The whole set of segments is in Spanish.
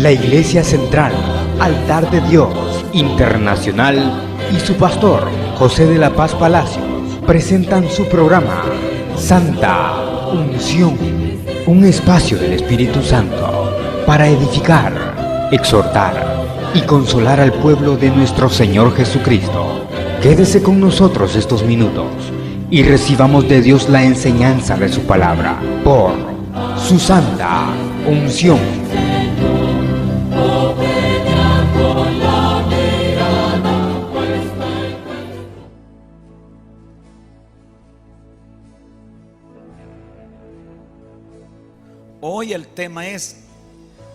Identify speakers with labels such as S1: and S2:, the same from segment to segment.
S1: La Iglesia Central, Altar de Dios Internacional y su pastor, José de la Paz Palacios, presentan su programa Santa Unción, un espacio del Espíritu Santo para edificar, exhortar y consolar al pueblo de nuestro Señor Jesucristo. Quédese con nosotros estos minutos y recibamos de Dios la enseñanza de su palabra por su Santa Unción.
S2: Hoy el tema es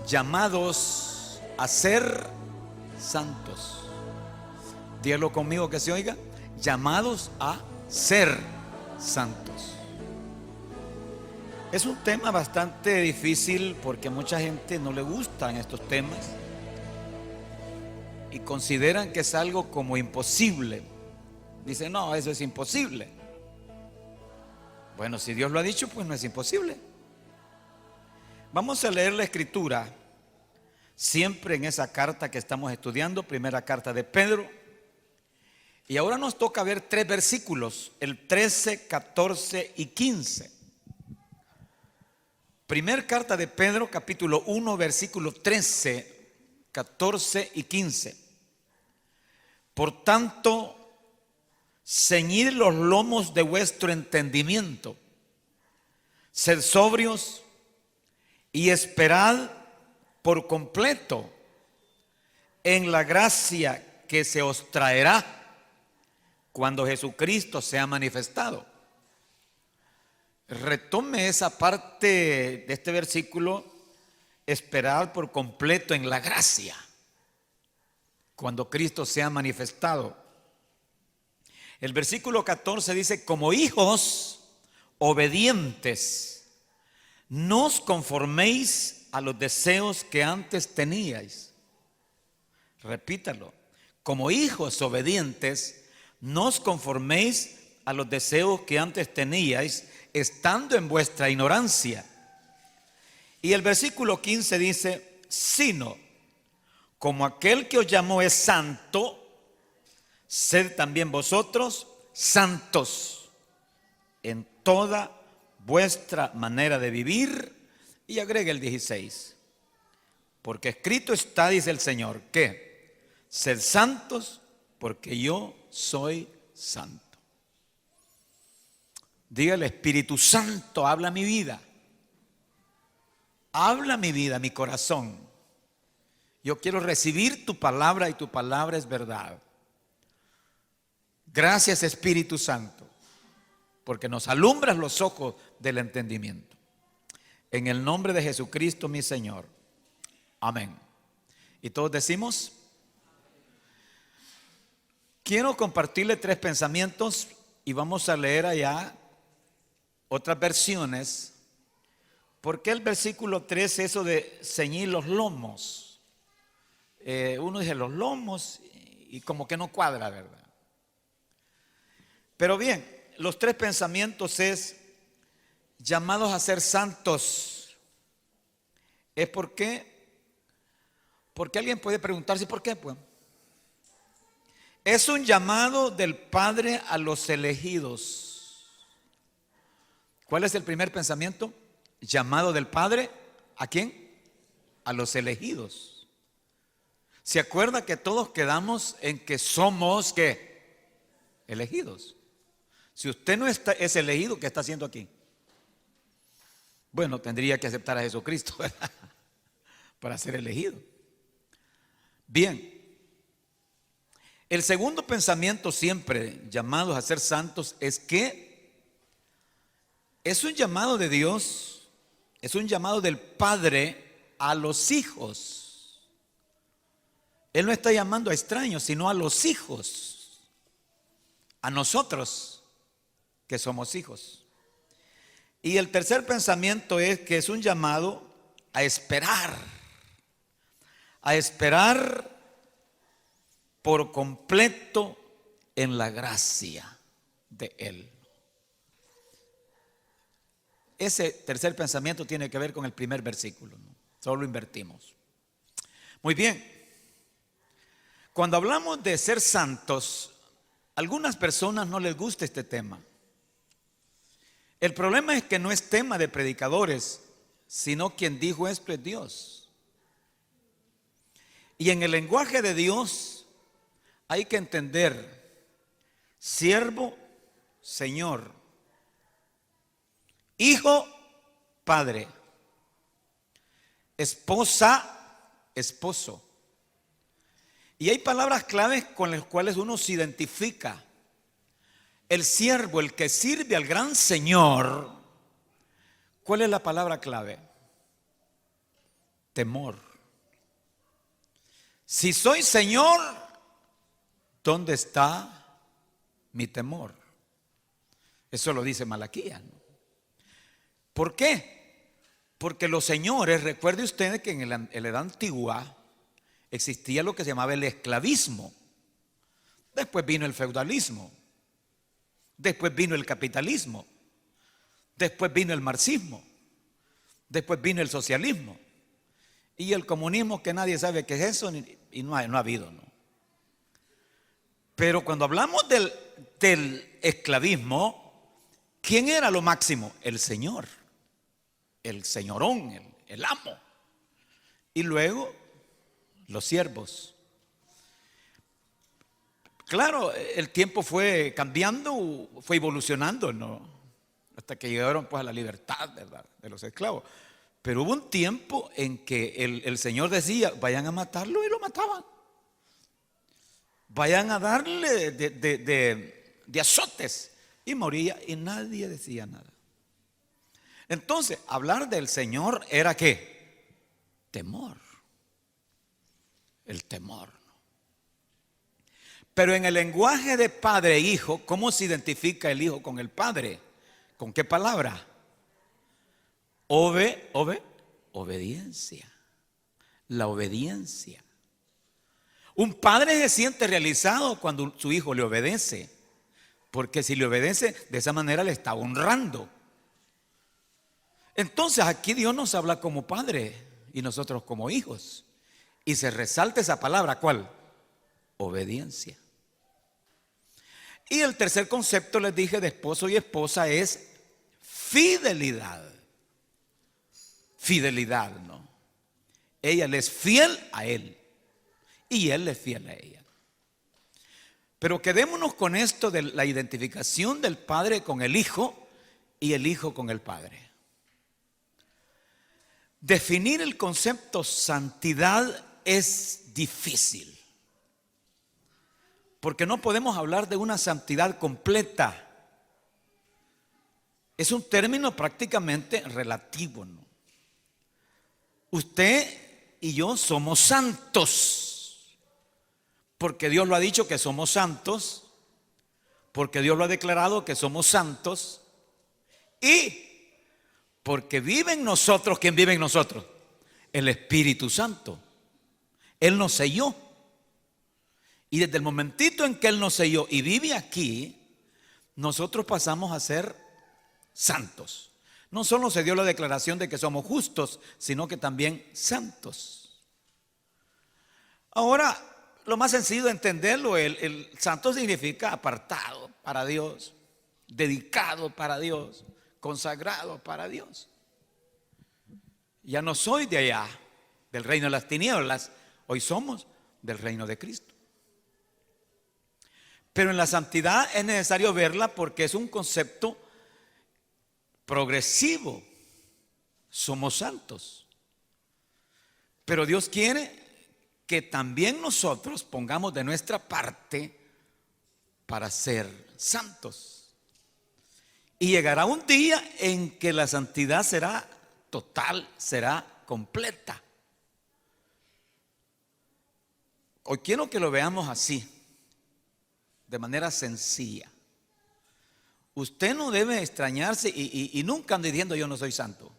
S2: llamados a ser santos. Dígalo conmigo que se oiga. Llamados a ser santos. Es un tema bastante difícil porque a mucha gente no le gustan estos temas y consideran que es algo como imposible. Dicen, no, eso es imposible. Bueno, si Dios lo ha dicho, pues no es imposible. Vamos a leer la escritura siempre en esa carta que estamos estudiando, primera carta de Pedro. Y ahora nos toca ver 3 versículos, el 13, 14 y 15. Primer carta de Pedro, capítulo 1, versículos 13, 14 y 15. Por tanto, ceñid los lomos de vuestro entendimiento, sed sobrios y esperad por completo en la gracia que se os traerá cuando Jesucristo sea manifestado. Retome esa parte de este versículo, esperad por completo en la gracia cuando Cristo sea manifestado. El versículo 14 dice, como hijos obedientes, no os conforméis a los deseos que antes teníais. Repítalo. Como hijos obedientes, no os conforméis a los deseos que antes teníais, estando en vuestra ignorancia. Y el versículo 15 dice, sino como aquel que os llamó es santo, sed también vosotros santos en toda vuestra manera de vivir. Y agrega el 16, porque escrito está, dice el Señor, que sed santos porque yo soy santo. Diga el Espíritu Santo, habla mi vida, habla mi vida, mi corazón. Yo quiero recibir tu palabra y tu palabra es verdad. Gracias, Espíritu Santo, porque nos alumbras los ojos del entendimiento. En el nombre de Jesucristo, mi Señor. Amén. Y todos decimos, quiero compartirle 3 pensamientos y vamos a leer allá otras versiones. ¿Por qué el versículo 3 eso de ceñir los lomos? Uno dice los lomos y como que no cuadra, ¿verdad? Pero bien, los 3 pensamientos es llamados a ser santos. ¿Es por qué? Porque alguien puede preguntarse ¿por qué? Pues es un llamado del Padre a los elegidos. ¿Cuál es el primer pensamiento? Llamado del Padre ¿a quién? A los elegidos. ¿Se acuerda que todos quedamos en que somos ¿qué? Elegidos? Si usted no es elegido, ¿qué está haciendo aquí? Bueno, tendría que aceptar a Jesucristo, ¿verdad? Para ser elegido. Bien. El segundo pensamiento siempre llamados a ser santos es que es un llamado de Dios, es un llamado del Padre a los hijos. Él no está llamando a extraños, sino a los hijos, a nosotros que somos hijos. Y el tercer pensamiento es que es un llamado a esperar por completo en la gracia de Él. Ese tercer pensamiento tiene que ver con el primer versículo, ¿no? Solo lo invertimos. Muy bien. Cuando hablamos de ser santos, a algunas personas no les gusta este tema. El problema es que no es tema de predicadores, sino quien dijo esto es Dios. Y en el lenguaje de Dios hay que entender siervo, Señor, hijo, padre, esposa, esposo. Y hay palabras claves con las cuales uno se identifica. El siervo, el que sirve al gran Señor, ¿cuál es la palabra clave? Temor. Si soy Señor, ¿dónde está mi temor? Eso lo dice Malaquías, ¿no? ¿Por qué? Porque los señores, recuerde usted que en la edad antigua existía lo que se llamaba el esclavismo. Después vino el feudalismo. Después vino el capitalismo. Después vino el marxismo. Después vino el socialismo. Y el comunismo, que nadie sabe qué es eso y no ha habido, ¿no? Pero cuando hablamos del esclavismo, ¿quién era lo máximo? El Señor. El señorón, el amo. Y luego los siervos. Claro, el tiempo fue cambiando, fue evolucionando, ¿no? Hasta que llegaron pues a la libertad, ¿verdad?, de los esclavos. Pero hubo un tiempo en que el Señor decía, vayan a matarlo, y lo mataban. Vayan a darle de azotes, y moría, y nadie decía nada. Entonces, hablar del Señor era ¿qué? Temor. El temor, ¿no? Pero en el lenguaje de padre e hijo, ¿cómo se identifica el hijo con el padre? ¿Con qué palabra? Obediencia. La obediencia. Un padre se siente realizado cuando su hijo le obedece, porque si le obedece, de esa manera le está honrando. Entonces aquí Dios nos habla como padre y nosotros como hijos. Y se resalta esa palabra, ¿cuál? Obediencia. Y el tercer concepto, les dije, de esposo y esposa es fidelidad. Fidelidad, ¿no? Ella le es fiel a él y él le es fiel a ella. Pero quedémonos con esto de la identificación del padre con el hijo y el hijo con el padre. Definir el concepto santidad es difícil, porque no podemos hablar de una santidad completa. Es un término prácticamente relativo, ¿no? Usted y yo somos santos, porque Dios lo ha dicho que somos santos, porque Dios lo ha declarado que somos santos, y porque vive en nosotros. ¿Quién vive en nosotros? El Espíritu Santo. Él nos selló. Y desde el momentito en que Él nos selló y vive aquí, nosotros pasamos a ser santos. No solo se dio la declaración de que somos justos, sino que también santos. Ahora, lo más sencillo de entenderlo, el santo significa apartado para Dios, dedicado para Dios, consagrado para Dios. Ya no soy de allá, del reino de las tinieblas, hoy somos del reino de Cristo. Pero en la santidad es necesario verla porque es un concepto progresivo. Somos santos, pero Dios quiere que también nosotros pongamos de nuestra parte para ser santos. Y llegará un día en que la santidad será total, será completa. Hoy quiero que lo veamos así, de manera sencilla. Usted no debe extrañarse y nunca ande diciendo yo no soy santo.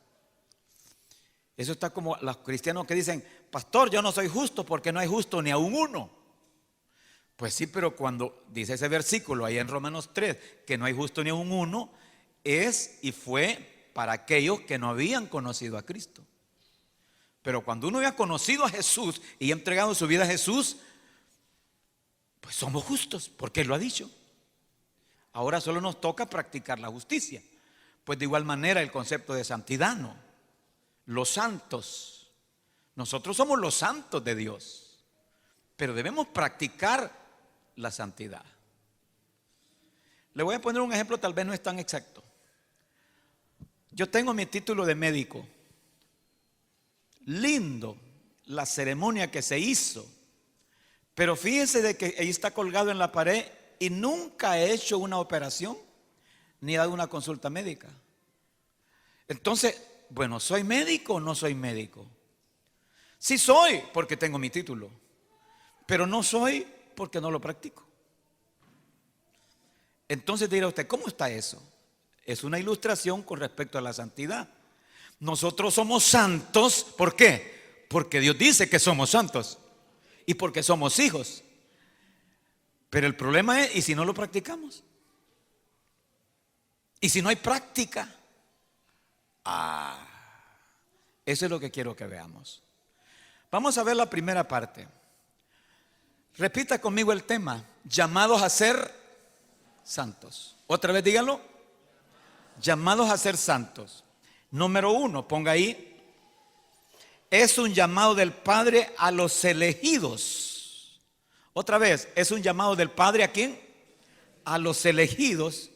S2: Eso está como los cristianos que dicen, pastor, yo no soy justo porque no hay justo ni aun uno. Pues sí, pero cuando dice ese versículo ahí en Romanos 3, que no hay justo ni aun uno, es y fue para aquellos que no habían conocido a Cristo. Pero cuando uno ya ha conocido a Jesús y ha entregado su vida a Jesús, pues somos justos, porque Él lo ha dicho. Ahora solo nos toca practicar la justicia. Pues de igual manera el concepto de santidad, ¿no? Los santos. Nosotros somos los santos de Dios, pero debemos practicar la santidad. Le voy a poner un ejemplo, tal vez no es tan exacto. Yo tengo mi título de médico. Lindo la ceremonia que se hizo, pero fíjense de que ahí está colgado en la pared y nunca he hecho una operación ni he dado una consulta médica. Entonces, bueno, ¿soy médico o no soy médico? Sí soy porque tengo mi título, pero no soy porque no lo practico. Entonces dirá usted, ¿cómo está eso? Es una ilustración con respecto a la santidad. Nosotros somos santos, ¿por qué? Porque Dios dice que somos santos y porque somos hijos. Pero el problema es, ¿y si no lo practicamos? ¿Y si no hay práctica? Eso es lo que quiero que veamos. Vamos a ver la primera parte. Repita conmigo el tema: llamados a ser santos. Otra vez díganlo: llamados a ser santos. Número 1, ponga ahí: es un llamado del Padre a los elegidos. Otra vez, es un llamado del Padre ¿a quién? A los elegidos,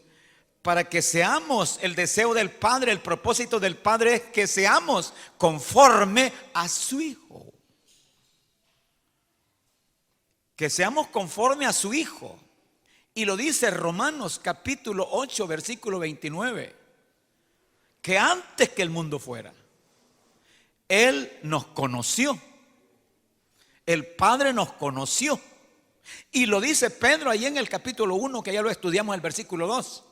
S2: para que seamos, el deseo del Padre, el propósito del Padre es que seamos conforme a su Hijo. Que seamos conforme a su Hijo. Y lo dice Romanos capítulo 8, versículo 29. Que antes que el mundo fuera, Él nos conoció. El Padre nos conoció. Y lo dice Pedro ahí en el capítulo 1, que ya lo estudiamos en el versículo 2.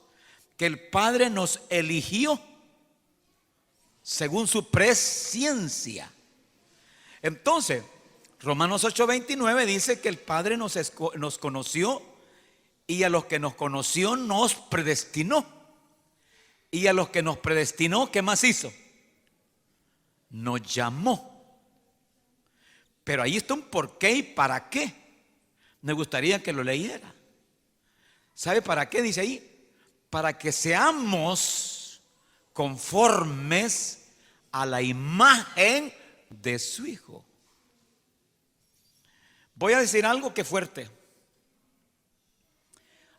S2: Que el Padre nos eligió según su presciencia. Entonces, Romanos 8:29 dice que el Padre nos conoció, y a los que nos conoció nos predestinó. Y a los que nos predestinó, ¿qué más hizo? Nos llamó. Pero ahí está un por qué y para qué. Me gustaría que lo leyera. ¿Sabe para qué dice ahí? Para que seamos conformes a la imagen de su Hijo. Voy a decir algo que es fuerte.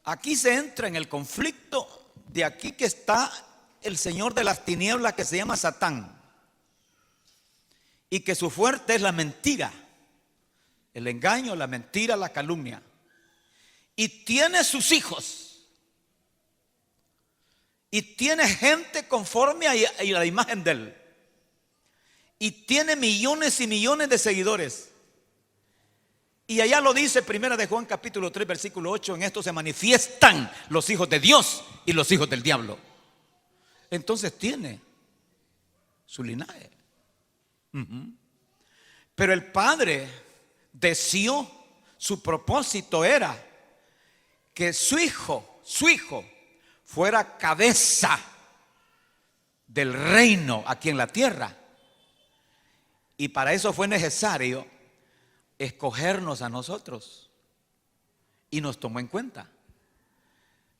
S2: Aquí se entra en el conflicto de aquí que está el señor de las tinieblas, que se llama Satán, y que su fuerte es la mentira, el engaño, la mentira, la calumnia. Y tiene sus hijos, y tiene gente conforme a la imagen de él, y tiene millones y millones de seguidores. Y allá lo dice Primera de Juan capítulo 3 versículo 8: en esto se manifiestan los hijos de Dios y los hijos del diablo. Entonces tiene su linaje. Pero el Padre deseó, su propósito era que su hijo fuera cabeza del reino aquí en la tierra. Y para eso fue necesario escogernos a nosotros, y nos tomó en cuenta.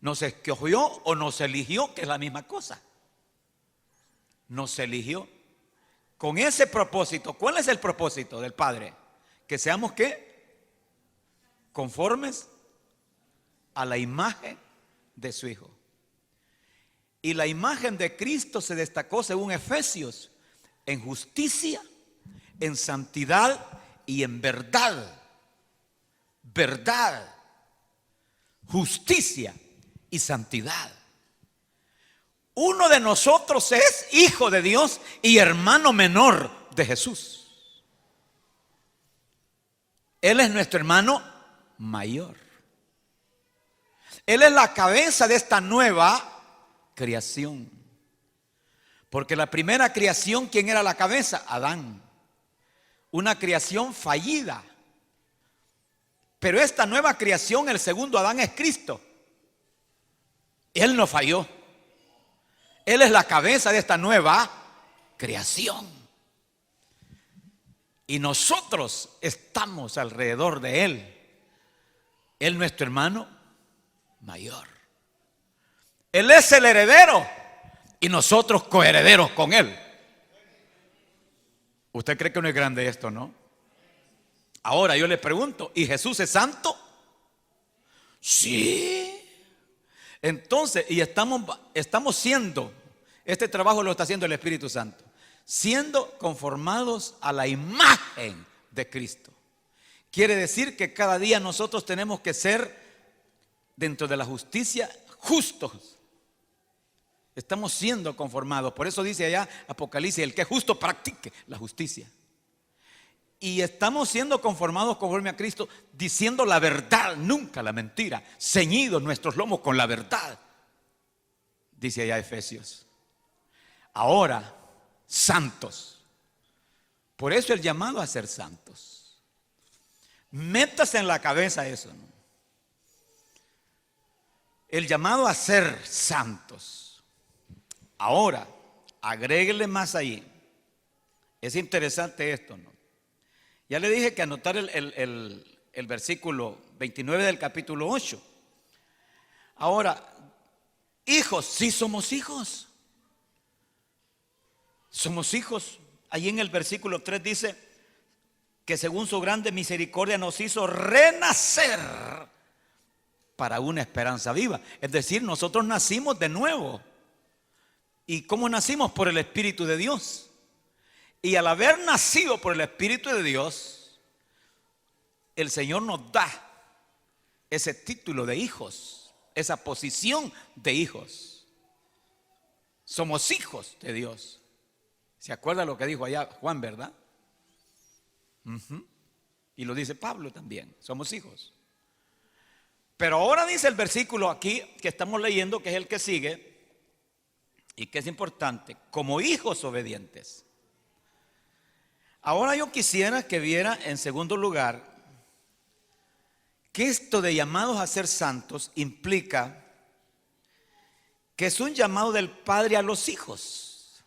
S2: Nos escogió o nos eligió, que es la misma cosa. Nos eligió con ese propósito. ¿Cuál es el propósito del Padre? Que seamos ¿qué? Conformes a la imagen de su Hijo. Y la imagen de Cristo se destacó, según Efesios, en justicia, en santidad y en verdad. Verdad, justicia y santidad. Uno de nosotros es hijo de Dios y hermano menor de Jesús. Él es nuestro hermano mayor. Él es la cabeza de esta nueva creación. Porque la primera creación, ¿quién era la cabeza? Adán. Una creación fallida. Pero esta nueva creación, el segundo Adán, es Cristo. Él no falló. Él es la cabeza de esta nueva creación. y nosotros estamos alrededor de Él. Él nuestro hermano mayor. Él es el heredero y nosotros coherederos con Él. ¿Usted cree que no es grande esto, no? Ahora yo le pregunto, ¿y Jesús es santo? Sí. Entonces, y estamos siendo, este trabajo lo está haciendo el Espíritu Santo, siendo conformados a la imagen de Cristo. Quiere decir que cada día nosotros tenemos que ser, dentro de la justicia, justos. Estamos siendo conformados. Por eso dice allá Apocalipsis, el que es justo practique la justicia. Y estamos siendo conformados conforme a Cristo, diciendo la verdad, nunca la mentira, ceñidos nuestros lomos con la verdad, dice allá Efesios. Ahora, santos. Por eso el llamado a ser santos. Métase en la cabeza eso, ¿no? El llamado a ser santos. Ahora, agréguele más ahí. Es interesante esto, ¿no? Ya le dije que anotar el versículo 29 del capítulo 8. Ahora, hijos, sí somos hijos. Somos hijos. Allí en el versículo 3 dice que según su grande misericordia nos hizo renacer para una esperanza viva. Es decir, nosotros nacimos de nuevo. ¿Y cómo nacimos? Por el Espíritu de Dios. Y al haber nacido por el Espíritu de Dios, el Señor nos da ese título de hijos, esa posición de hijos. Somos hijos de Dios. ¿Se acuerda lo que dijo allá Juan, verdad? Y lo dice Pablo también, somos hijos. Pero ahora dice el versículo aquí que estamos leyendo, que es el que sigue, y que es importante, como hijos obedientes. Ahora yo quisiera que viera en segundo lugar que esto de llamados a ser santos implica que es un llamado del Padre a los hijos,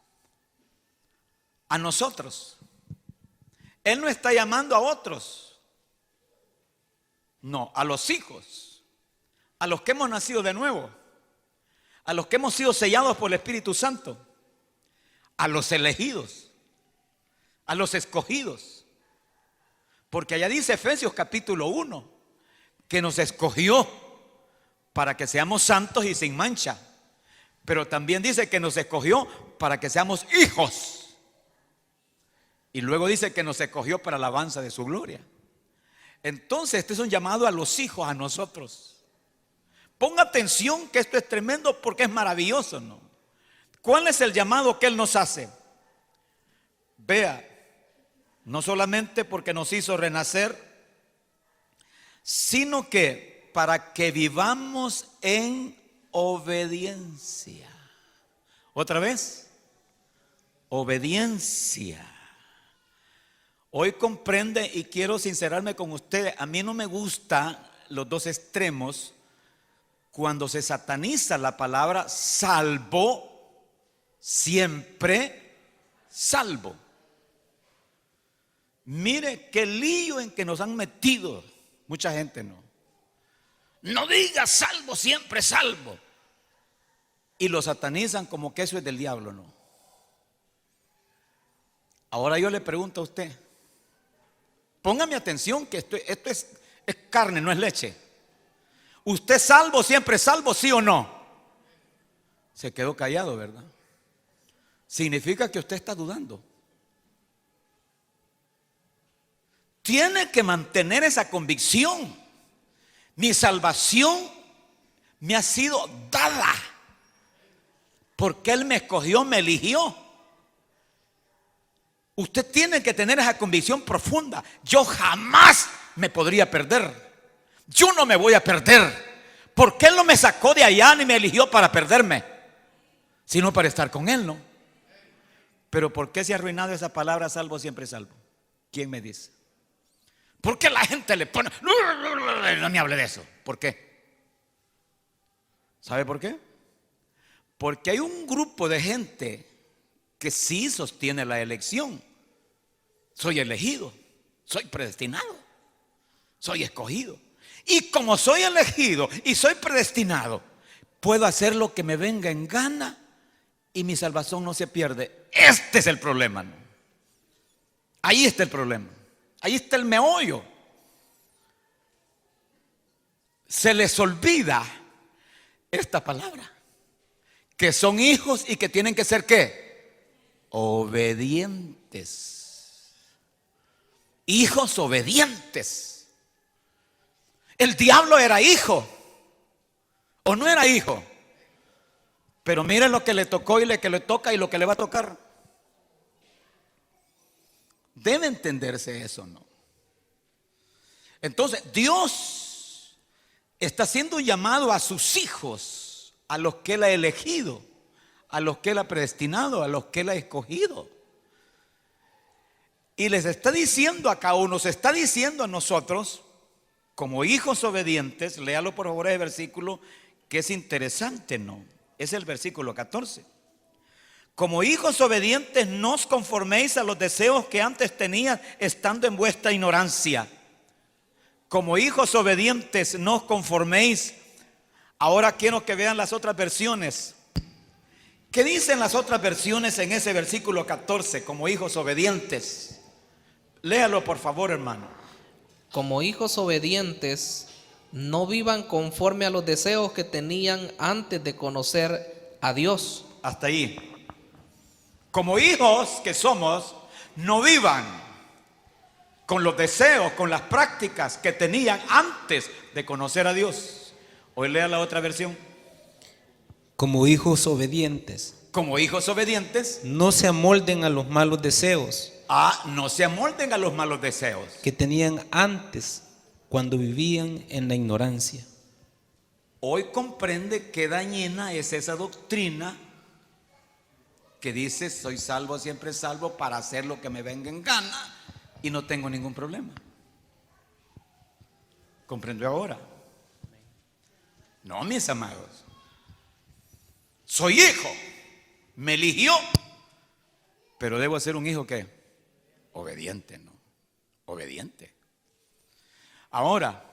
S2: a nosotros. Él no está llamando a otros, no, a los hijos, a los que hemos nacido de nuevo, a los que hemos sido sellados por el Espíritu Santo, a los elegidos, a los escogidos. Porque allá dice Efesios capítulo 1 que nos escogió para que seamos santos y sin mancha. Pero también dice que nos escogió para que seamos hijos. Y luego dice que nos escogió para la alabanza de su gloria. Entonces este es un llamado a los hijos, a nosotros. Ponga atención que esto es tremendo porque es maravilloso, ¿no? ¿Cuál es el llamado que Él nos hace? Vea, no solamente porque nos hizo renacer, sino que para que vivamos en obediencia. Otra vez, obediencia. Hoy comprende, y quiero sincerarme con ustedes, a mí no me gustan los dos extremos cuando se sataniza la palabra salvo, siempre salvo. Mire qué lío en que nos han metido mucha gente, ¿no? No diga salvo, siempre salvo. Y lo satanizan como que eso es del diablo, ¿no? Ahora yo le pregunto a usted, póngame atención que esto es carne, no es leche. ¿Usted es salvo, siempre salvo, sí o no? Se quedó callado, ¿verdad? Significa que usted está dudando. Tiene que mantener esa convicción. Mi salvación me ha sido dada porque Él me escogió, me eligió. Usted tiene que tener esa convicción profunda. Yo jamás me podría perder. Yo no me voy a perder porque Él no me sacó de allá ni me eligió para perderme, sino para estar con Él, ¿no? Pero ¿por qué se ha arruinado esa palabra salvo, siempre salvo? ¿Quién me dice? ¿Por qué la gente le pone? No me hable de eso. ¿Por qué? ¿Sabe por qué? Porque hay un grupo de gente que sí sostiene la elección. soy elegido, soy predestinado, soy escogido. Y como soy elegido y soy predestinado, puedo hacer lo que me venga en gana y mi salvación no se pierde. Este es el problema, ¿no? Ahí está el problema. Ahí está el meollo. Se les olvida esta palabra, que son hijos y que tienen que ser ¿qué? Obedientes. Hijos obedientes. El diablo era hijo, ¿o no era hijo? Pero mire lo que le tocó y lo que le toca y lo que le va a tocar. Debe entenderse eso, ¿no? Entonces, Dios está haciendo un llamado a sus hijos, a los que Él ha elegido, a los que Él ha predestinado, a los que Él ha escogido. Y les está diciendo a cada uno, nos está diciendo a nosotros, como hijos obedientes, léalo por favor ese versículo que es interesante, ¿no? Es el versículo 14. Como hijos obedientes, no os conforméis a los deseos que antes tenías estando en vuestra ignorancia. Como hijos obedientes, no os conforméis. Ahora quiero que vean las otras versiones. ¿Qué dicen las otras versiones en ese versículo 14? Como hijos obedientes. Léalo por favor, hermano.
S3: Como hijos obedientes, no vivan conforme a los deseos que tenían antes de conocer a Dios.
S2: Hasta ahí. Como hijos que somos, no vivan con los deseos, con las prácticas que tenían antes de conocer a Dios. Hoy lea la otra versión.
S4: Como hijos obedientes,
S2: Como hijos obedientes,
S4: no se amolden a los malos deseos
S2: no se amolden a los malos deseos
S4: que tenían antes cuando vivían en la ignorancia.
S2: Hoy comprende qué dañina es esa doctrina que dice soy salvo, siempre salvo para hacer lo que me venga en gana y no tengo ningún problema. ¿Comprendió ahora? No, mis amados. Soy hijo, me eligió, pero debo ser un hijo ¿qué? Obediente, ¿no? Obediente. Ahora,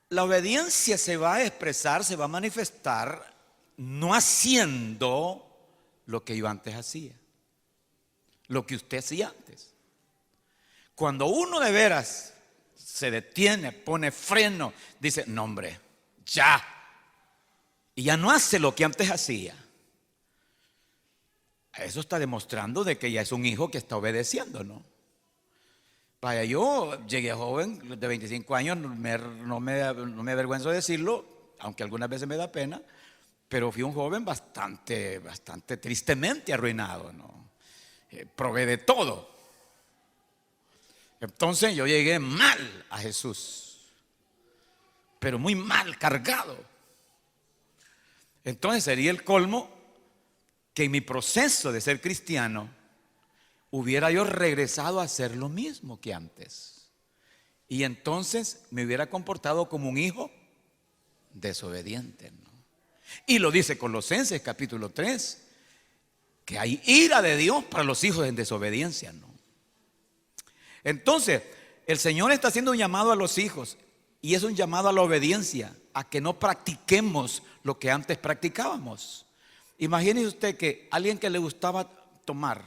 S2: la obediencia se va a expresar, se va a manifestar no haciendo lo que yo antes hacía, lo que usted hacía antes. Cuando uno de veras se detiene, pone freno, dice, no hombre, ya, y ya no hace lo que antes hacía, eso está demostrando de que ya es un hijo que está obedeciendo, ¿no? Vaya, yo llegué joven, de 25 años, no me avergüenzo de decirlo, aunque algunas veces me da pena, pero fui un joven bastante tristemente arruinado, ¿no? Probé de todo. Entonces yo llegué mal a Jesús, pero muy mal, cargado. Entonces sería el colmo que en mi proceso de ser cristiano hubiera yo regresado a hacer lo mismo que antes. Y entonces me hubiera comportado como un hijo desobediente, ¿no? Y lo dice Colosenses capítulo 3, que hay ira de Dios para los hijos en desobediencia, ¿no? Entonces, el Señor está haciendo un llamado a los hijos y es un llamado a la obediencia, a que no practiquemos lo que antes practicábamos. Imagínese usted que alguien que le gustaba tomar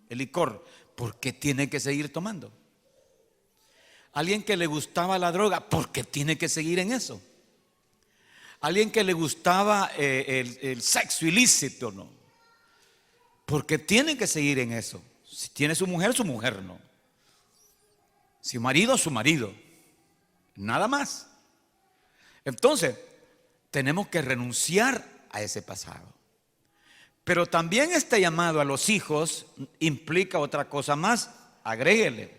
S2: el licor, ¿por qué tiene que seguir tomando? Alguien que le gustaba la droga, ¿por qué tiene que seguir en eso? Alguien que le gustaba el sexo ilícito, ¿no? ¿Por qué tiene que seguir en eso? Si tiene su mujer, ¿no? Si su marido, nada más. Entonces, tenemos que renunciar a ese pasado. Pero también este llamado a los hijos implica otra cosa más, agréguele.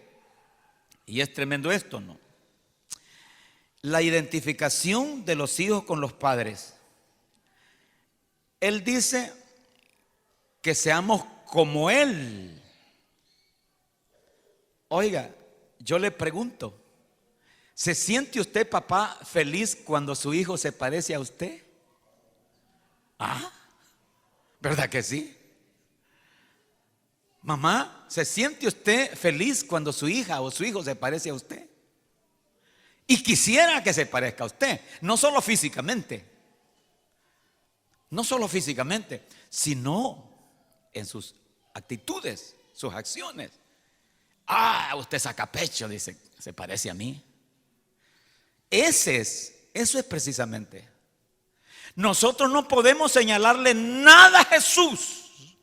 S2: Y es tremendo esto, ¿no? La identificación de los hijos con los padres. Él dice que seamos como Él. Oiga, yo le pregunto, ¿se siente usted, papá, feliz cuando su hijo se parece a usted? ¿Ah? ¿Verdad que sí? Mamá, ¿se siente usted feliz cuando su hija o su hijo se parece a usted? Y quisiera que se parezca a usted, no solo físicamente, sino en sus actitudes, sus acciones. Ah, usted saca pecho, dice, se parece a mí. Eso es precisamente. Nosotros no podemos señalarle nada a Jesús,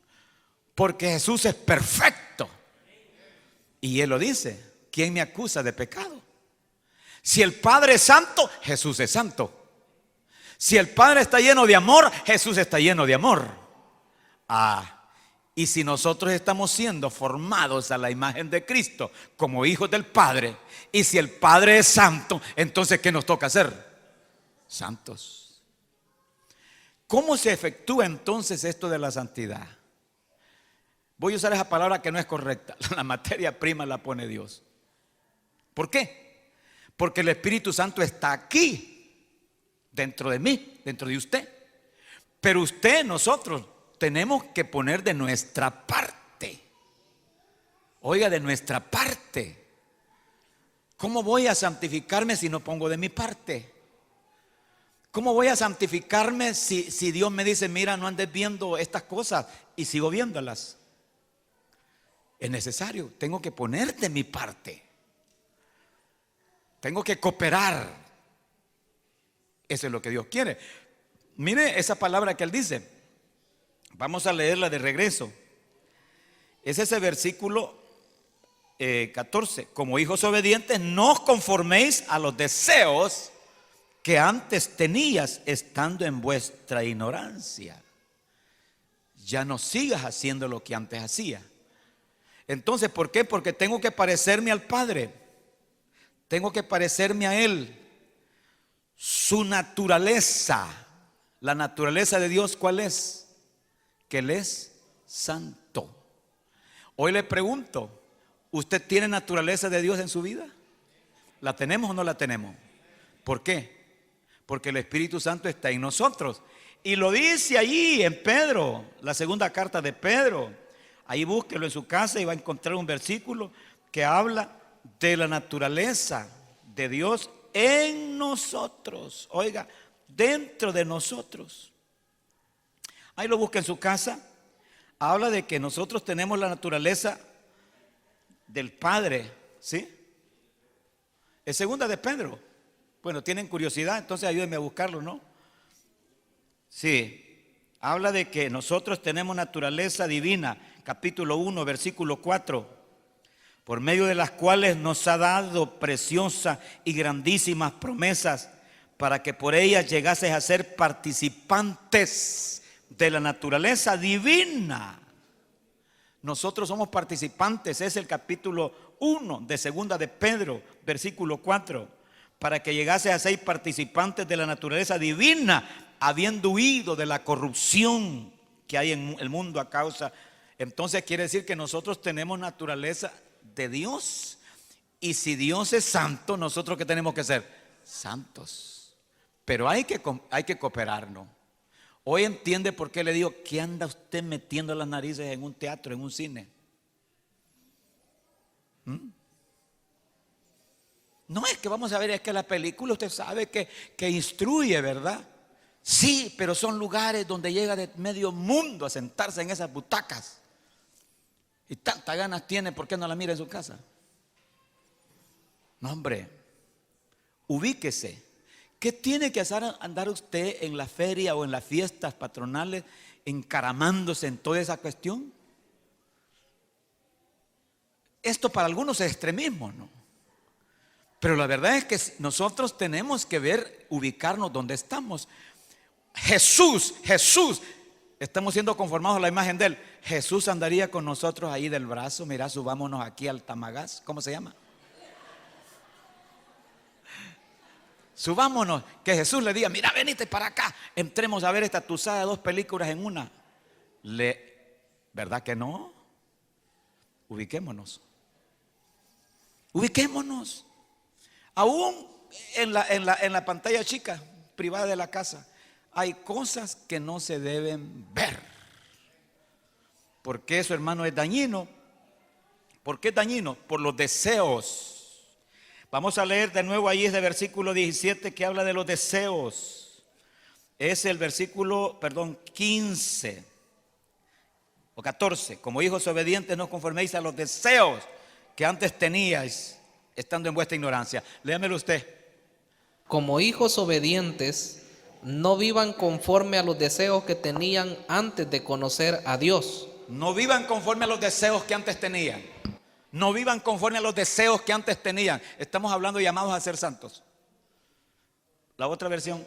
S2: porque Jesús es perfecto. Y Él lo dice, ¿quién me acusa de pecado? Si el Padre es santo, Jesús es santo. Si el Padre está lleno de amor, Jesús está lleno de amor. Y si nosotros estamos siendo formados a la imagen de Cristo como hijos del Padre, y si el Padre es santo, entonces ¿qué nos toca hacer? Santos. ¿Cómo se efectúa entonces esto de la santidad? Voy a usar esa palabra que no es correcta. La materia prima la pone Dios. ¿Por qué? Porque el Espíritu Santo está aquí, dentro de mí, dentro de usted. Pero nosotros tenemos que poner de nuestra parte. Oiga, de nuestra parte. ¿Cómo voy a santificarme si no pongo de mi parte? ¿Cómo voy a santificarme si Dios me dice, mira, no andes viendo estas cosas, y sigo viéndolas? Es necesario, tengo que poner de mi parte. Tengo que cooperar. Eso es lo que Dios quiere. Mire esa palabra que Él dice. Vamos a leerla de regreso. Es ese versículo 14. Como hijos obedientes, no os conforméis a los deseos que antes tenías estando en vuestra ignorancia. Ya no sigas haciendo lo que antes hacía. Entonces, ¿por qué? Porque tengo que parecerme al Padre. Tengo que parecerme a Él. Su naturaleza, la naturaleza de Dios, ¿cuál es? Que Él es santo. Hoy le pregunto, ¿usted tiene naturaleza de Dios en su vida? ¿La tenemos o no la tenemos? ¿Por qué? Porque el Espíritu Santo está en nosotros. Y lo dice allí en Pedro, la segunda carta de Pedro. Ahí búsquelo en su casa y va a encontrar un versículo que habla de la naturaleza de Dios en nosotros. Oiga, dentro de nosotros. Ahí lo busca en su casa. Habla de que nosotros tenemos la naturaleza del Padre, ¿sí? Es segunda de Pedro. Bueno, tienen curiosidad, entonces ayúdenme a buscarlo, ¿no? Sí, habla de que nosotros tenemos naturaleza divina, capítulo 1, versículo 4. Por medio de las cuales nos ha dado preciosas y grandísimas promesas, para que por ellas llegases a ser participantes de la naturaleza divina. Nosotros somos participantes, es el capítulo 1 de segunda de Pedro, versículo 4. Para que llegases a ser participantes de la naturaleza divina, habiendo huido de la corrupción que hay en el mundo a causa. Entonces quiere decir que nosotros tenemos naturaleza de Dios. Y si Dios es santo, nosotros ¿qué tenemos que ser? Santos. Pero hay que cooperarnos. Hoy entiende por qué le digo, ¿qué anda usted metiendo las narices en un teatro, en un cine? No es que vamos a ver, es que la película usted sabe que instruye, ¿verdad? Sí, pero son lugares donde llega de medio mundo a sentarse en esas butacas. Y tantas ganas tiene, ¿por qué no la mira en su casa? No, hombre, ubíquese. ¿Qué tiene que hacer andar usted en la feria o en las fiestas patronales encaramándose en toda esa cuestión? Esto para algunos es extremismo, ¿no? Pero la verdad es que nosotros tenemos que ubicarnos donde estamos. Jesús, estamos siendo conformados a la imagen de Él. Jesús andaría con nosotros ahí del brazo. Mira, subámonos aquí al Tamagás. ¿Cómo se llama? Subámonos, que Jesús le diga, mira, venite para acá, entremos a ver esta tuzada de 2 películas en una. ¿Verdad que no? Ubiquémonos. Aún en la pantalla chica, privada de la casa, hay cosas que no se deben ver. ¿Por qué eso, hermano, es dañino? ¿Por qué es dañino? Por los deseos. Vamos a leer de nuevo ahí ese versículo 17 que habla de los deseos. Es el versículo, 15 o 14. Como hijos obedientes no os conforméis a los deseos que antes teníais estando en vuestra ignorancia. Léamelo usted.
S3: Como hijos obedientes, no vivan conforme a los deseos que tenían antes de conocer a Dios.
S2: No vivan conforme a los deseos que antes tenían. No vivan conforme a los deseos que antes tenían. Estamos hablando de llamados a ser santos. La otra versión.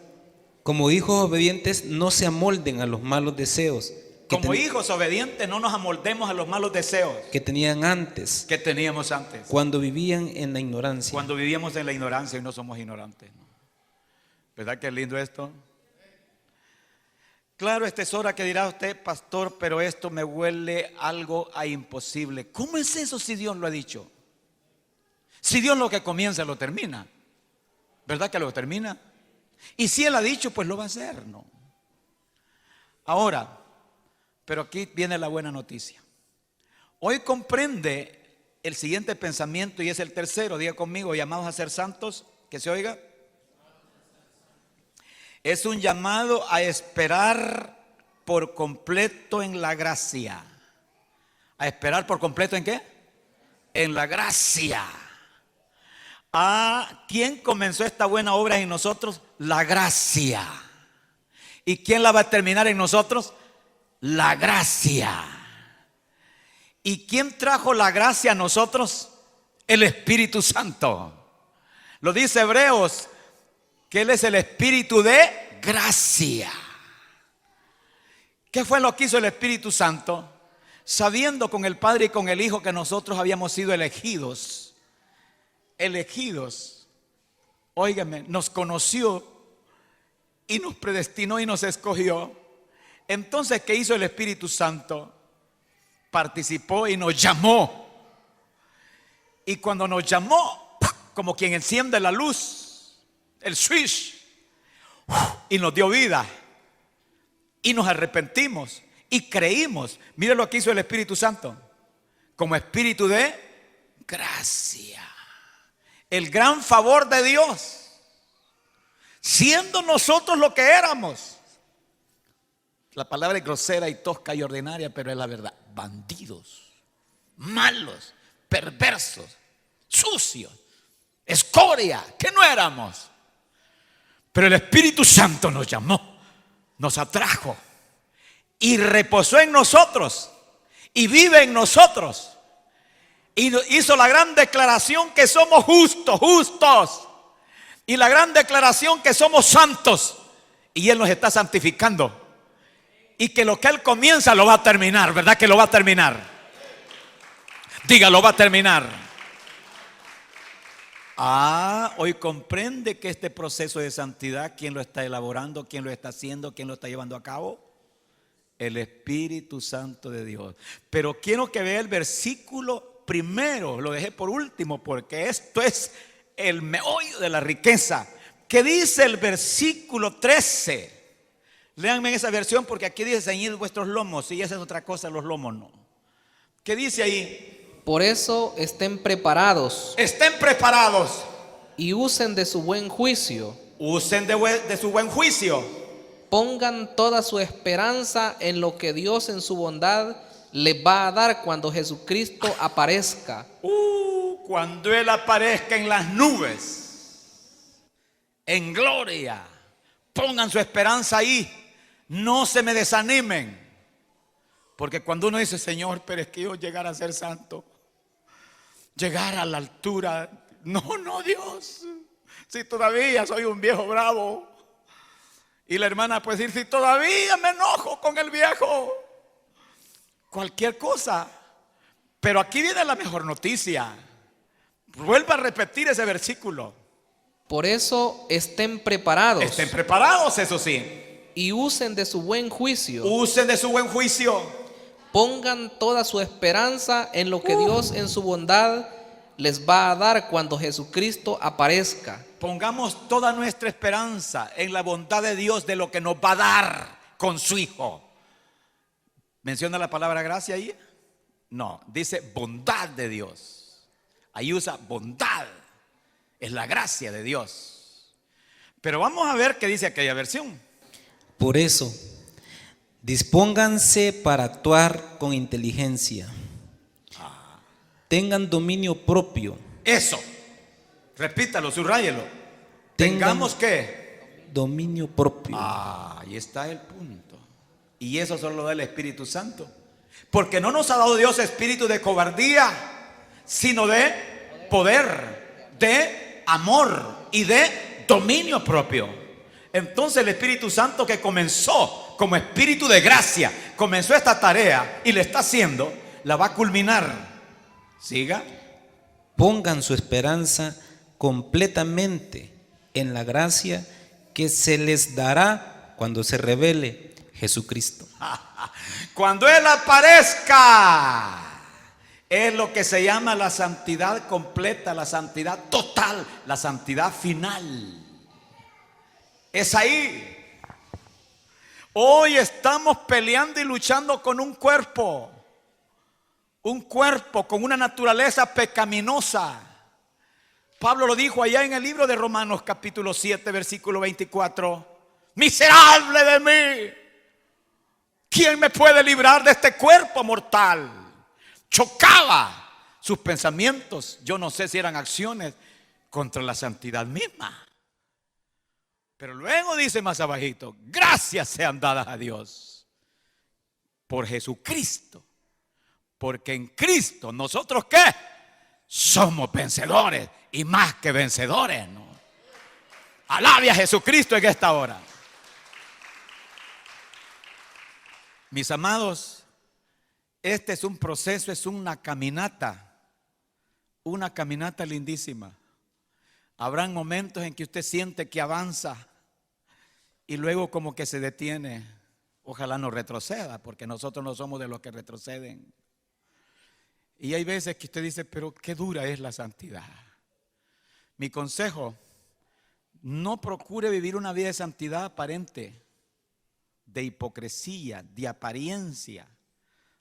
S4: Como hijos obedientes, no se amolden a los malos deseos
S2: Como hijos obedientes no nos amoldemos a los malos deseos
S4: que tenían antes,
S2: que teníamos antes.
S4: cuando vivían en la ignorancia.
S2: Cuando vivíamos en la ignorancia y no somos ignorantes, ¿no? ¿Verdad que es lindo esto? Claro, esta es hora que dirá usted, pastor, pero esto me huele algo a imposible. ¿Cómo es eso si Dios lo ha dicho? Si Dios lo que comienza lo termina. ¿Verdad que lo termina? Y si Él ha dicho, pues lo va a hacer, ¿no? Ahora, pero aquí viene la buena noticia. Hoy comprende el siguiente pensamiento y es el tercero. Diga conmigo, llamados a ser santos, que se oiga. Es un llamado a esperar por completo en la gracia. ¿A esperar por completo en qué? En la gracia. ¿A quién comenzó esta buena obra en nosotros? La gracia. ¿Y quién la va a terminar en nosotros? La gracia. ¿Y quién trajo la gracia a nosotros? El Espíritu Santo. Lo dice Hebreos, que Él es el Espíritu de gracia. ¿Qué fue lo que hizo el Espíritu Santo? Sabiendo con el Padre y con el Hijo que nosotros habíamos sido elegidos. Óigame, nos conoció y nos predestinó y nos escogió. Entonces, ¿qué hizo el Espíritu Santo? Participó y nos llamó. Y cuando nos llamó, como quien enciende la luz, el switch, y nos dio vida, y nos arrepentimos y creímos. Mire lo que hizo el Espíritu Santo, como Espíritu de gracia. El gran favor de Dios, siendo nosotros lo que éramos. La palabra es grosera y tosca y ordinaria, pero es la verdad. Bandidos, malos, perversos, sucios, escoria, que no éramos. Pero el Espíritu Santo nos llamó, nos atrajo y reposó en nosotros y vive en nosotros. Y hizo la gran declaración que somos justos. Y la gran declaración que somos santos. Y Él nos está santificando. Y que lo que Él comienza lo va a terminar. ¿Verdad que lo va a terminar? Diga, lo va a terminar. Hoy comprende que este proceso de santidad, ¿quién lo está elaborando? ¿Quién lo está haciendo? ¿Quién lo está llevando a cabo? El Espíritu Santo de Dios. Pero quiero que vea el versículo primero, lo dejé por último porque esto es el meollo de la riqueza. ¿Qué dice el versículo 13? Léanme en esa versión porque aquí dice ceñid vuestros lomos y esa es otra cosa, los lomos no. ¿Qué dice ahí?
S3: Por eso estén preparados.
S2: Estén preparados.
S3: Y usen de su buen juicio.
S2: Usen de su buen juicio.
S3: Pongan toda su esperanza en lo que Dios en su bondad les va a dar cuando Jesucristo aparezca.
S2: Cuando Él aparezca en las nubes, en gloria. Pongan su esperanza ahí. No se me desanimen. Porque cuando uno dice, Señor, pero es que yo llegar a ser santo, llegar a la altura. No, Dios. Si todavía soy un viejo bravo. Y la hermana puede decir, si todavía me enojo con el viejo. Cualquier cosa. Pero aquí viene la mejor noticia. Vuelva a repetir ese versículo.
S3: Por eso estén preparados.
S2: Estén preparados, eso sí.
S3: Y usen de su buen juicio.
S2: Usen de su buen juicio.
S3: Pongan toda su esperanza en lo que Dios en su bondad les va a dar cuando Jesucristo aparezca.
S2: Pongamos toda nuestra esperanza en la bondad de Dios, de lo que nos va a dar con su Hijo. ¿Menciona la palabra gracia ahí? No, dice bondad de Dios. Ahí usa bondad. Es la gracia de Dios. Pero vamos a ver qué dice aquella versión.
S4: Por eso, dispónganse para actuar con inteligencia. Tengan dominio propio.
S2: Eso. Repítalo, subráyelo. Tengamos que
S4: dominio propio.
S2: Ahí está el punto. Y eso solo lo da el Espíritu Santo. Porque no nos ha dado Dios espíritu de cobardía, sino de poder, de amor y de dominio propio. Entonces el Espíritu Santo, que comenzó como espíritu de gracia, comenzó esta tarea y le está haciendo, la va a culminar. Siga.
S4: Pongan su esperanza completamente en la gracia que se les dará cuando se revele Jesucristo.
S2: Cuando Él aparezca, es lo que se llama la santidad completa, la santidad total, la santidad final. Es ahí. Hoy estamos peleando y luchando con un cuerpo con una naturaleza pecaminosa. Pablo lo dijo allá en el libro de Romanos capítulo 7 versículo 24. Miserable de mí, ¿quién me puede librar de este cuerpo mortal? Chocaba sus pensamientos, yo no sé si eran acciones, contra la santidad misma. Pero luego dice más abajito, gracias sean dadas a Dios por Jesucristo. Porque en Cristo, ¿nosotros qué? Somos vencedores y más que vencedores, ¿no? Alabe a Jesucristo en esta hora. Mis amados, este es un proceso, es una caminata lindísima. Habrán momentos en que usted siente que avanza y luego como que se detiene. Ojalá no retroceda, porque nosotros no somos de los que retroceden. Y hay veces que usted dice, pero qué dura es la santidad. Mi consejo, no procure vivir una vida de santidad aparente, de hipocresía, de apariencia.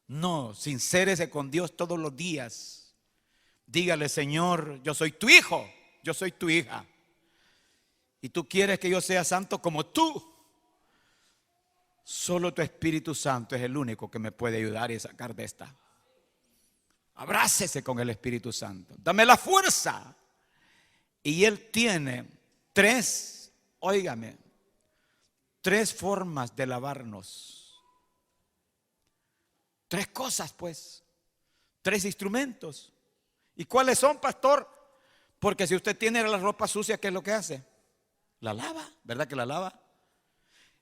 S2: No, sincérese con Dios todos los días. Dígale, Señor, yo soy tu hijo, yo soy tu hija. Y tú quieres que yo sea santo como tú. Solo tu Espíritu Santo es el único que me puede ayudar y sacar de esta. Abrácese con el Espíritu Santo. Dame la fuerza. Y Él tiene tres formas de lavarnos. Tres cosas, pues. Tres instrumentos. ¿Y cuáles son, pastor? Porque si usted tiene la ropa sucia, ¿qué es lo que hace? La lava, ¿verdad que la lava?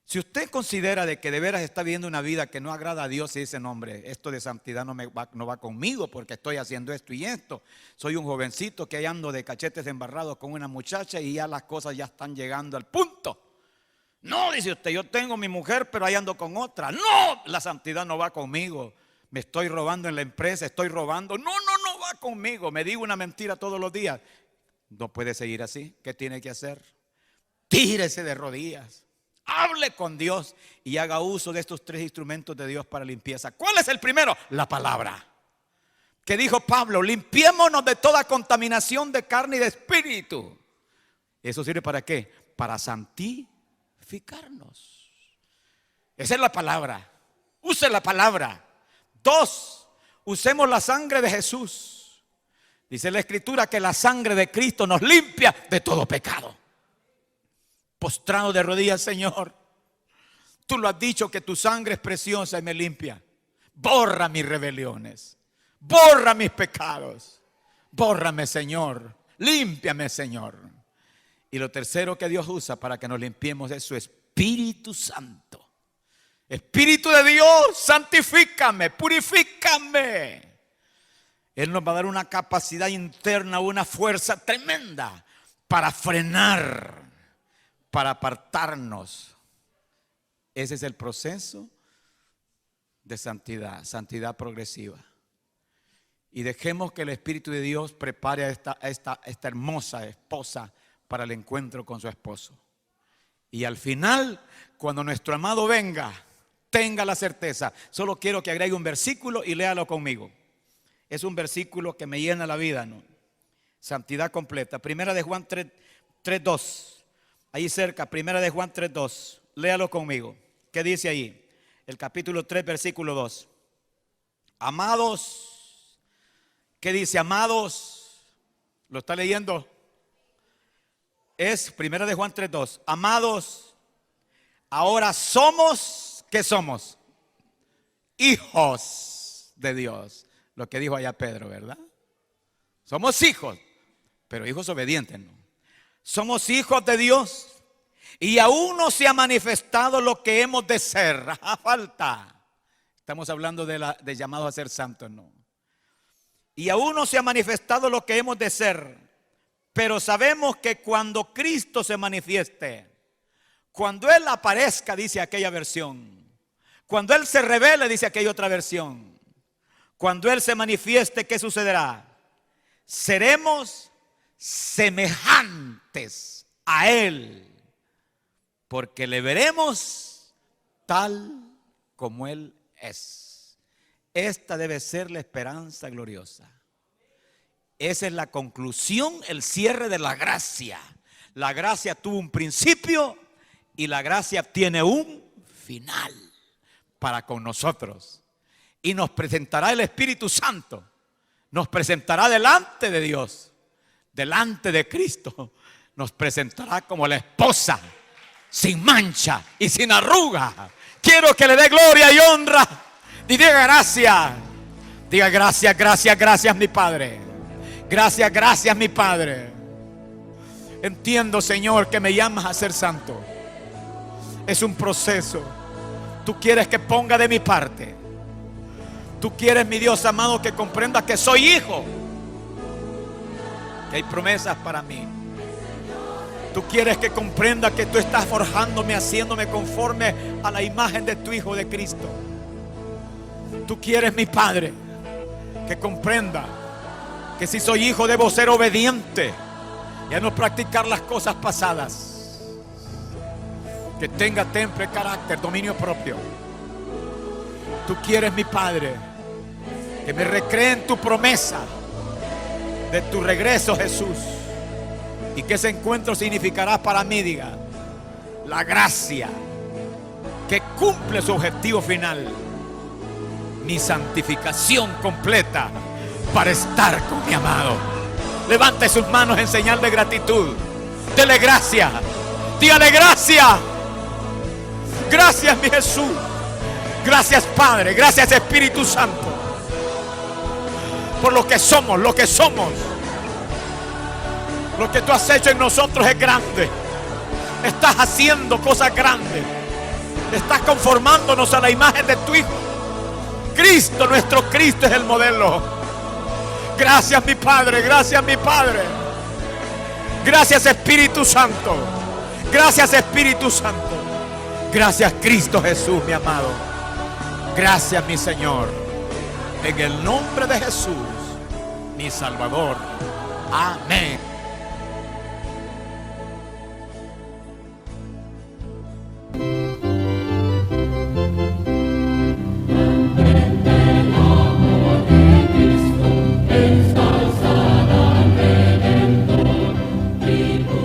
S2: Si usted considera de que de veras está viviendo una vida que no agrada a Dios y dice, no hombre, esto de santidad no va conmigo porque estoy haciendo esto y esto. Soy un jovencito que ahí ando de cachetes embarrados con una muchacha y ya las cosas ya están llegando al punto. No, dice usted, yo tengo mi mujer pero ahí ando con otra. No, la santidad no va conmigo. Me estoy robando en la empresa, estoy robando. No va conmigo. Me digo una mentira todos los días. No puede seguir así. ¿Qué tiene que hacer? Tírese de rodillas. Hable con Dios y haga uso de estos tres instrumentos de Dios para limpieza. ¿Cuál es el primero? La palabra. Que dijo Pablo, limpiémonos de toda contaminación de carne y de espíritu. ¿Eso sirve para qué? Para santificarnos. Esa es la palabra. Use la palabra. 2, usemos la sangre de Jesús. Dice la Escritura que la sangre de Cristo nos limpia de todo pecado. Postrado de rodillas, Señor, tú lo has dicho que tu sangre es preciosa y me limpia. Borra mis rebeliones, borra mis pecados, bórrame, Señor, límpiame, Señor. Y lo tercero que Dios usa para que nos limpiemos es su Espíritu Santo. Espíritu de Dios, santifícame, purifícame. Él nos va a dar una capacidad interna, una fuerza tremenda para frenar, para apartarnos. Ese es el proceso de santidad, santidad progresiva. Y dejemos que el Espíritu de Dios prepare a esta hermosa esposa para el encuentro con su esposo. Y al final, cuando nuestro amado venga, Tenga la certeza. Solo quiero que agregue un versículo y léalo conmigo. Es un versículo que me llena la vida, ¿no? Santidad completa. Primera de Juan 3:2. Ahí cerca, Primera de Juan 3:2. Léalo conmigo. ¿Qué dice ahí? El capítulo 3, versículo 2. Amados, ¿qué dice? Amados, ¿lo está leyendo? Es Primera de Juan 3:2. Amados, ahora somos, ¿qué somos? Hijos de Dios. Lo que dijo allá Pedro, ¿verdad? Somos hijos, pero hijos obedientes, ¿no? Somos hijos de Dios y aún no se ha manifestado lo que hemos de ser. Falta. Estamos hablando de llamado a ser santos, ¿no? Y aún no se ha manifestado lo que hemos de ser. Pero sabemos que cuando Cristo se manifieste, cuando Él aparezca, dice aquella versión, cuando Él se revele, dice aquella otra versión, cuando Él se manifieste, ¿qué sucederá? Seremos semejantes a Él, porque le veremos tal como Él es. Esta debe ser la esperanza gloriosa. Esa es la conclusión, el cierre de la gracia. La gracia tuvo un principio y la gracia tiene un final para con nosotros. Y nos presentará el Espíritu Santo. Nos presentará delante de Dios, delante de Cristo. Nos presentará como la esposa, sin mancha y sin arruga. Quiero que le dé gloria y honra y diga gracias. Diga gracias, gracias, gracias mi Padre. Gracias, gracias mi Padre. Entiendo, Señor, que me llamas a ser santo. Es un proceso. Tú quieres que ponga de mi parte. Tú quieres, mi Dios amado, que comprenda que soy hijo, que hay promesas para mí. Tú quieres que comprenda que tú estás forjándome, haciéndome conforme a la imagen de tu Hijo de Cristo. Tú quieres, mi Padre, que comprenda que si soy hijo debo ser obediente y a no practicar las cosas pasadas. Que tenga temple, carácter, dominio propio. Tú quieres, mi Padre, que me recree en tu promesa de tu regreso, Jesús. Y que ese encuentro significará para mí, diga, la gracia que cumple su objetivo final. Mi santificación completa para estar con mi amado. Levante sus manos en señal de gratitud. Dele gracias. Dígale gracias. Gracias, mi Jesús. Gracias, Padre. Gracias, Espíritu Santo, por lo que somos, lo que somos. Lo que tú has hecho en nosotros es grande. Estás haciendo cosas grandes. Estás conformándonos a la imagen de tu Hijo. Cristo, nuestro Cristo, es el modelo. Gracias, mi Padre. Gracias, mi Padre. Gracias, Espíritu Santo. Gracias, Espíritu Santo. Gracias, Cristo Jesús, mi amado. Gracias, mi Señor. En el nombre de Jesús, mi Salvador. Amén.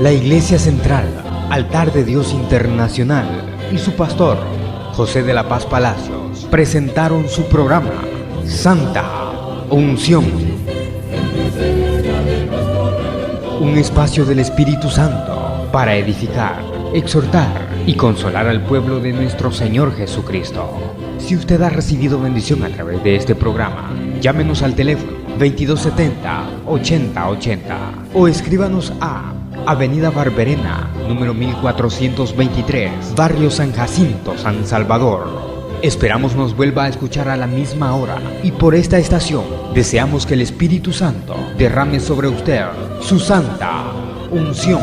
S1: La Iglesia Central, Altar de Dios Internacional y su pastor, José de la Paz Palacios, presentaron su programa Santa Unción. Un espacio del Espíritu Santo para edificar, exhortar y consolar al pueblo de nuestro Señor Jesucristo. Si usted ha recibido bendición a través de este programa, llámenos al teléfono 2270-8080 o escríbanos a Avenida Barberena, número 1423, Barrio San Jacinto, San Salvador. Esperamos nos vuelva a escuchar a la misma hora y por esta estación deseamos que el Espíritu Santo derrame sobre usted su santa unción.